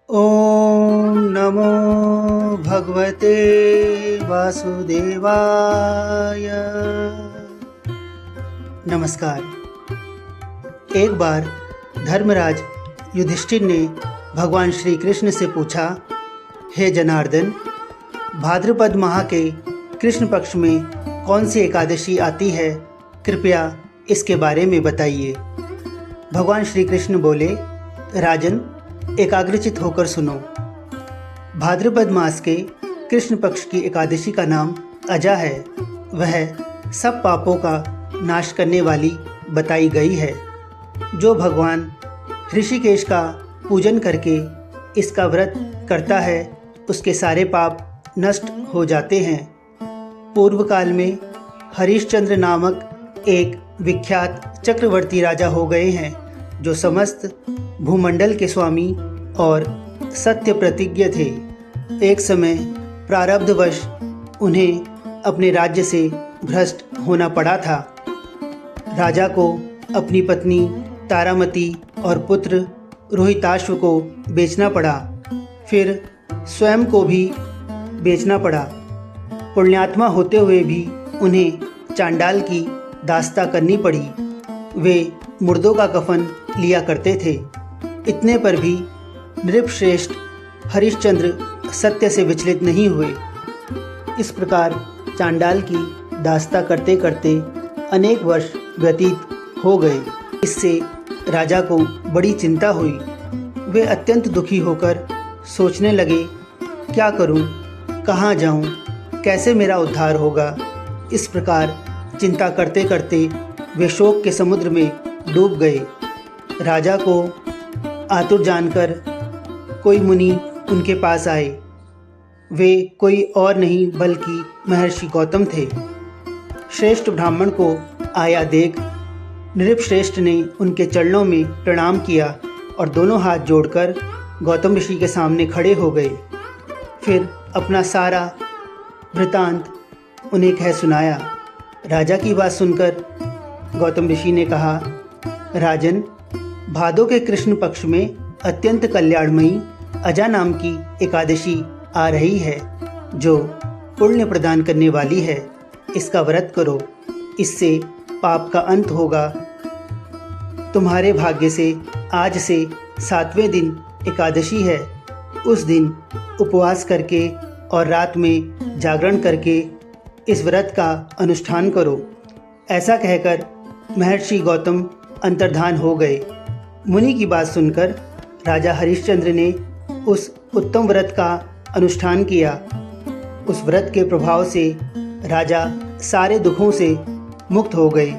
ओम नमो भगवते वासुदेवाय। नमस्कार। एक बार धर्मराज युधिष्ठिर ने भगवान श्री कृष्ण से पूछा, हे जनार्दन, भाद्रपद माह के कृष्ण पक्ष में कौन सी एकादशी आती है, कृपया इसके बारे में बताइए। भगवान श्री कृष्ण बोले, राजन, एकाग्रचित होकर सुनो। भाद्रपद मास के कृष्ण पक्ष की एकादशी का नाम अजा है। वह सब पापों का नाश करने वाली बताई गई है। जो भगवान ऋषिकेश का पूजन करके इसका व्रत करता है, उसके सारे पाप नष्ट हो जाते हैं। पूर्व काल में हरिश्चंद्र नामक एक विख्यात चक्रवर्ती राजा हो गए हैं, जो समस्त भूमंडल के स्वामी और सत्य प्रतिज्ञ थे। एक समय प्रारब्धवश उन्हें अपने राज्य से भ्रष्ट होना पड़ा था। राजा को अपनी पत्नी तारामती और पुत्र रोहिताश्व को बेचना पड़ा, फिर स्वयं को भी बेचना पड़ा। पुण्यात्मा होते हुए भी उन्हें चांडाल की दास्ता करनी पड़ी। वे मुर्दों का कफन लिया करते थे। इतने पर भी नृपश्रेष्ठ हरिश्चंद्र सत्य से विचलित नहीं हुए। इस प्रकार चांडाल की दास्ता करते करते अनेक वर्ष व्यतीत हो गए। इससे राजा को बड़ी चिंता हुई। वे अत्यंत दुखी होकर सोचने लगे, क्या करूं, कहाँ जाऊं, कैसे मेरा उद्धार होगा। इस प्रकार चिंता करते करते वे शोक के समुद्र में डूब गए। राजा को आतुर जानकर कोई मुनि उनके पास आए। वे कोई और नहीं बल्कि महर्षि गौतम थे। श्रेष्ठ ब्राह्मण को आया देख नृपश्रेष्ठ ने उनके चरणों में प्रणाम किया और दोनों हाथ जोड़कर गौतम ऋषि के सामने खड़े हो गए। फिर अपना सारा वृतांत उन्हें कह सुनाया। राजा की बात सुनकर गौतम ऋषि ने कहा, राजन, भादो के कृष्ण पक्ष में अत्यंत कल्याणमयी अजा नाम की एकादशी आ रही है, जो पुण्य प्रदान करने वाली है। इसका व्रत करो, इससे पाप का अंत होगा। तुम्हारे भाग्य से आज से 7वें दिन एकादशी है। उस दिन उपवास करके और रात में जागरण करके इस व्रत का अनुष्ठान करो। ऐसा कहकर महर्षि गौतम अंतर्धान हो गए। मुनि की बात सुनकर राजा हरिश्चंद्र ने उस उत्तम व्रत का अनुष्ठान किया। उस व्रत के प्रभाव से राजा सारे दुखों से मुक्त हो गए।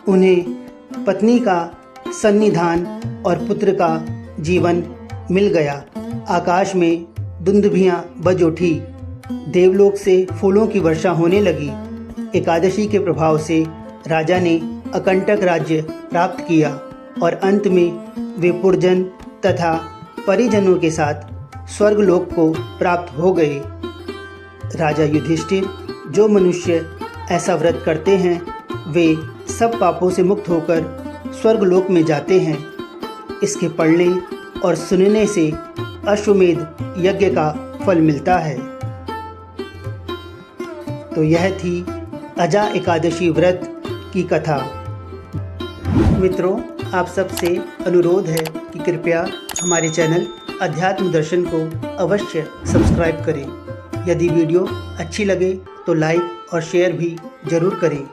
उन्हें पत्नी का सन्निधान और पुत्र का जीवन मिल गया। आकाश में दुंदुभियाँ बज उठी। देवलोक से फूलों की वर्षा होने लगी। एकादशी के प्रभाव से राजा ने अकंटक राज्य प्राप्त किया और अंत में वे पुरजन तथा परिजनों के साथ स्वर्गलोक को प्राप्त हो गए। राजा युधिष्ठिर, जो मनुष्य ऐसा व्रत करते हैं, वे सब पापों से मुक्त होकर स्वर्गलोक में जाते हैं। इसके पढ़ने और सुनने से अश्वमेध यज्ञ का फल मिलता है। तो यह थी अजा एकादशी व्रत की कथा। मित्रों, आप सबसे अनुरोध है कि कृपया हमारे चैनल अध्यात्म दर्शन को अवश्य सब्सक्राइब करें। यदि वीडियो अच्छी लगे तो लाइक और शेयर भी ज़रूर करें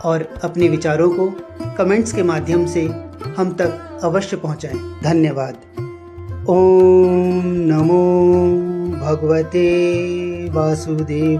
और अपने विचारों को कमेंट्स के माध्यम से हम तक अवश्य पहुंचाएं। धन्यवाद। ओम नमो भगवते वासुदेवाय।